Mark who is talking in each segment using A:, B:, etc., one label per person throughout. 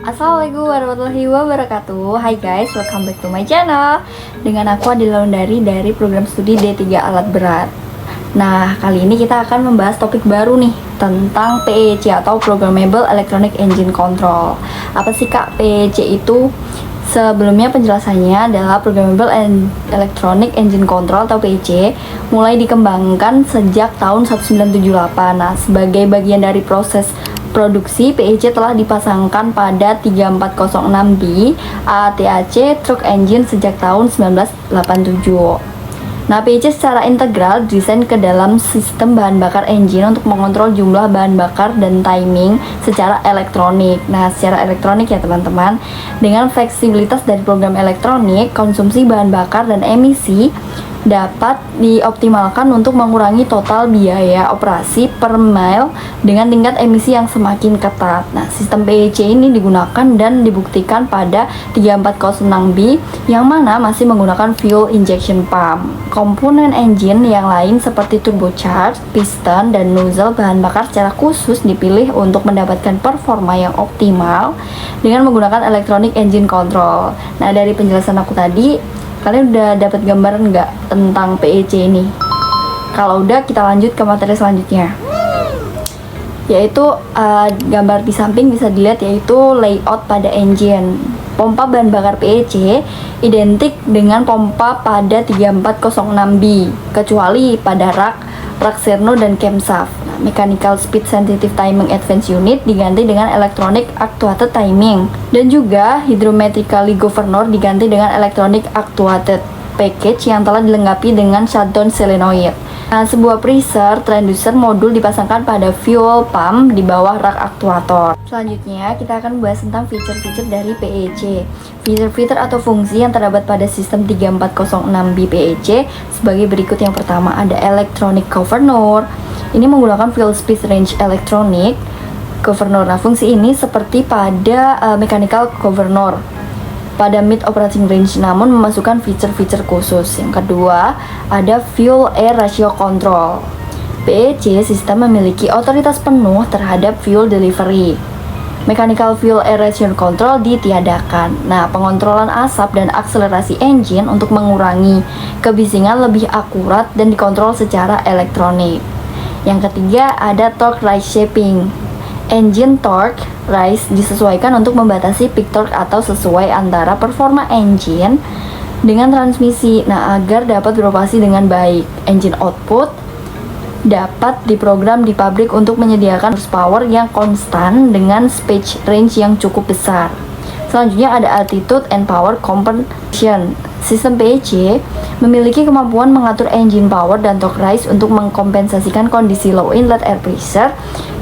A: Assalamualaikum warahmatullahi wabarakatuh. Hai guys, welcome back to my channel. Dengan aku Adila Lundari dari program studi D3 Alat Berat. Nah, kali ini kita akan membahas topik baru nih tentang PEC atau Programmable Electronic Engine Control. Apa sih Kak PEC itu? Sebelumnya penjelasannya adalah Programmable Electronic Engine Control atau PEC mulai dikembangkan sejak tahun 1978. Nah, sebagai bagian dari proses produksi, PEC telah dipasangkan pada 3406B ATAC Truck Engine sejak tahun 1987. Nah, PEC secara integral desain ke dalam sistem bahan bakar engine untuk mengontrol jumlah bahan bakar dan timing secara elektronik. Nah, secara elektronik ya teman-teman, dengan fleksibilitas dari program elektronik, konsumsi bahan bakar dan emisi dapat dioptimalkan untuk mengurangi total biaya operasi per mile dengan tingkat emisi yang semakin ketat. Nah, sistem PEC ini digunakan dan dibuktikan pada 3406B yang mana masih menggunakan fuel injection pump. Komponen engine yang lain seperti turbocharge, piston, dan nozzle bahan bakar secara khusus dipilih untuk mendapatkan performa yang optimal dengan menggunakan electronic engine control. Nah, dari penjelasan aku tadi, kalian udah dapat gambaran nggak tentang PEC ini? Kalau udah, kita lanjut ke materi selanjutnya, yaitu gambar di samping bisa dilihat, yaitu layout pada engine. Pompa bahan bakar PEC identik dengan pompa pada 3406B kecuali pada rak Serno dan camshaft. Nah, mechanical speed sensitive timing advance unit diganti dengan electronic actuated timing, dan juga hydrometrically governor diganti dengan electronic actuated package yang telah dilengkapi dengan shutdown solenoid. Nah, sebuah preser transducer modul dipasangkan pada fuel pump di bawah rak aktuator. Selanjutnya, kita akan membahas tentang fitur-fitur dari PEC. Fitur-fitur atau fungsi yang terdapat pada sistem 3406B PEC sebagai berikut. Yang pertama ada electronic governor. Ini menggunakan fuel speed range electronic governor. Nah, fungsi ini seperti pada mechanical governor pada mid operating range, namun memasukkan fitur-fitur khusus. Yang kedua, ada fuel air ratio control. PEC sistem memiliki otoritas penuh terhadap fuel delivery. Mechanical fuel air ratio control ditiadakan. Nah, pengontrolan asap dan akselerasi engine untuk mengurangi kebisingan lebih akurat dan dikontrol secara elektronik. Yang ketiga, ada torque rise shaping. Engine torque rise disesuaikan untuk membatasi peak torque atau sesuai antara performa engine dengan transmisi. Nah, agar dapat beroperasi dengan baik. Engine output dapat diprogram di pabrik untuk menyediakan horsepower yang konstan dengan speed range yang cukup besar. Selanjutnya ada altitude and power compensation. Sistem PEC memiliki kemampuan mengatur engine power dan torque rise untuk mengkompensasikan kondisi low inlet air pressure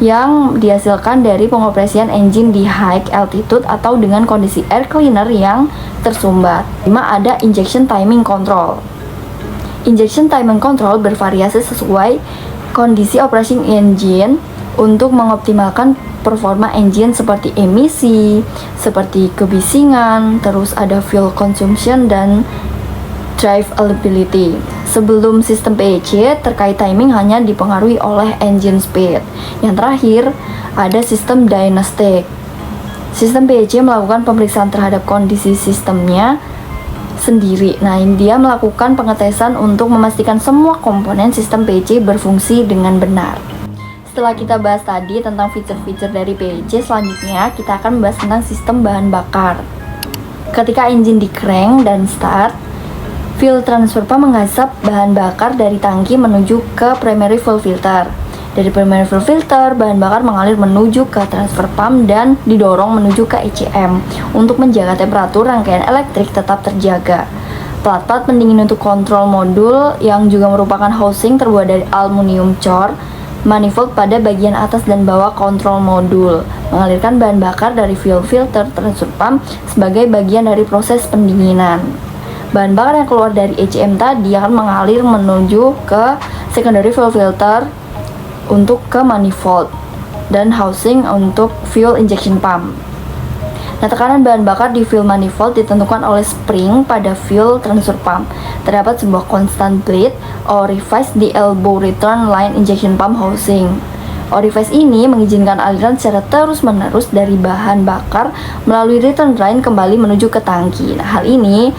A: yang dihasilkan dari pengoperasian engine di high altitude atau dengan kondisi air cleaner yang tersumbat. 5. Ada injection timing control. Injection timing control bervariasi sesuai kondisi operasi engine untuk mengoptimalkan performa engine seperti emisi, seperti kebisingan, terus ada fuel consumption dan drivability. Sebelum sistem PEC terkait timing hanya dipengaruhi oleh engine speed. Yang terakhir ada sistem diagnostic. Sistem PEC melakukan pemeriksaan terhadap kondisi sistemnya sendiri. Nah, dia melakukan pengetesan untuk memastikan semua komponen sistem PEC berfungsi dengan benar. Setelah kita bahas tadi tentang fitur-fitur dari PEC, selanjutnya kita akan membahas tentang sistem bahan bakar. Ketika engine di crank dan start, fuel transfer pump menghisap bahan bakar dari tangki menuju ke primary fuel filter. Dari primary fuel filter, bahan bakar mengalir menuju ke transfer pump dan didorong menuju ke ECM untuk menjaga temperatur rangkaian elektrik tetap terjaga. Plat-plat pendingin untuk kontrol modul yang juga merupakan housing terbuat dari aluminium core manifold pada bagian atas dan bawah kontrol modul mengalirkan bahan bakar dari fuel filter transfer pump sebagai bagian dari proses pendinginan. Bahan bakar yang keluar dari ECM tadi akan mengalir menuju ke secondary fuel filter untuk ke manifold dan housing untuk fuel injection pump. Nah, tekanan bahan bakar di fuel manifold ditentukan oleh spring pada fuel transfer pump. Terdapat sebuah constant bleed orifice di elbow return line injection pump housing. Orifice ini mengizinkan aliran secara terus-menerus dari bahan bakar melalui return drain kembali menuju ke tangki. Nah, hal ini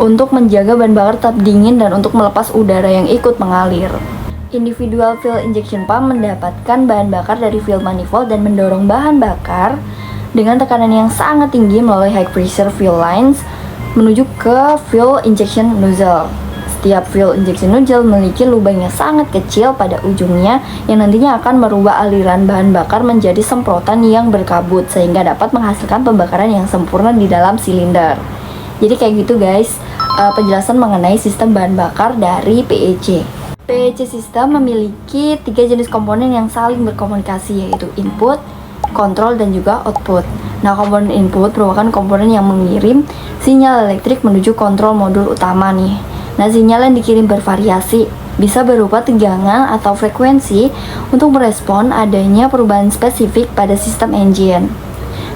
A: untuk menjaga bahan bakar tetap dingin dan untuk melepas udara yang ikut mengalir. Individual fuel injection pump mendapatkan bahan bakar dari fuel manifold dan mendorong bahan bakar dengan tekanan yang sangat tinggi melalui high pressure fuel lines menuju ke fuel injection nozzle. Setiap fuel injection nozzle memiliki lubang yang sangat kecil pada ujungnya yang nantinya akan merubah aliran bahan bakar menjadi semprotan yang berkabut sehingga dapat menghasilkan pembakaran yang sempurna di dalam silinder. Jadi kayak gitu guys, penjelasan mengenai sistem bahan bakar dari PEC. PEC system memiliki 3 jenis komponen yang saling berkomunikasi, yaitu input, kontrol, dan juga output. Nah, komponen input merupakan komponen yang mengirim sinyal elektrik menuju kontrol modul utama nih. Nah, sinyal yang dikirim bervariasi, bisa berupa tegangan atau frekuensi untuk merespon adanya perubahan spesifik pada sistem engine.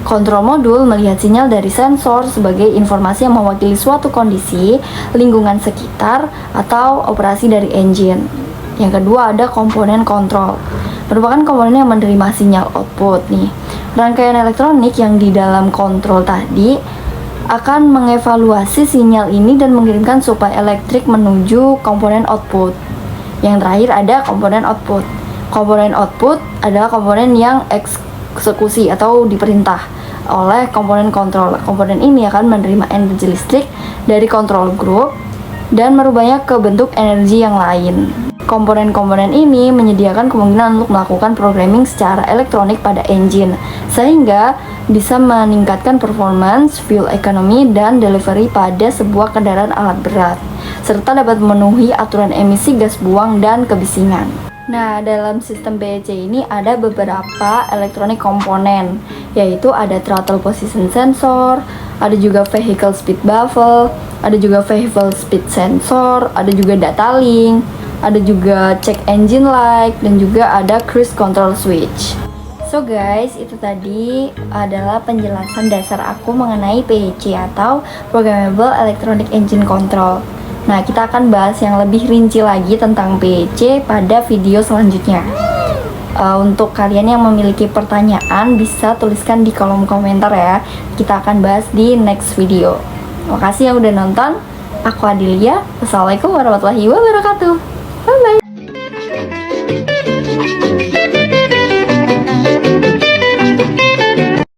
A: Kontrol modul melihat sinyal dari sensor sebagai informasi yang mewakili suatu kondisi, lingkungan sekitar, atau operasi dari engine. Yang kedua ada komponen kontrol, merupakan komponen yang menerima sinyal output nih. Rangkaian elektronik yang di dalam kontrol tadi akan mengevaluasi sinyal ini dan mengirimkan suplai elektrik menuju komponen output. Yang terakhir ada komponen output. Komponen output adalah komponen yang eksekusi atau diperintah oleh komponen kontrol. Komponen ini akan menerima energi listrik dari kontrol group dan merubahnya ke bentuk energi yang lain. Komponen-komponen ini menyediakan kemungkinan untuk melakukan programming secara elektronik pada engine sehingga bisa meningkatkan performance, fuel economy, dan delivery pada sebuah kendaraan alat berat serta dapat memenuhi aturan emisi gas buang dan kebisingan. Nah, dalam sistem PEC ini ada beberapa elektronik komponen, yaitu ada throttle position sensor, ada juga vehicle speed baffle, ada juga vehicle speed sensor, ada juga data link, ada juga check engine light, dan juga ada cruise control switch. So guys, itu tadi adalah penjelasan dasar aku mengenai PEC atau Programmable Electronic Engine Control. Nah, kita akan bahas yang lebih rinci lagi tentang PEC pada video selanjutnya. Untuk kalian yang memiliki pertanyaan, bisa tuliskan di kolom komentar ya. Kita akan bahas di next video. Makasih yang udah nonton. Aku Adilia. Wassalamualaikum warahmatullahi wabarakatuh.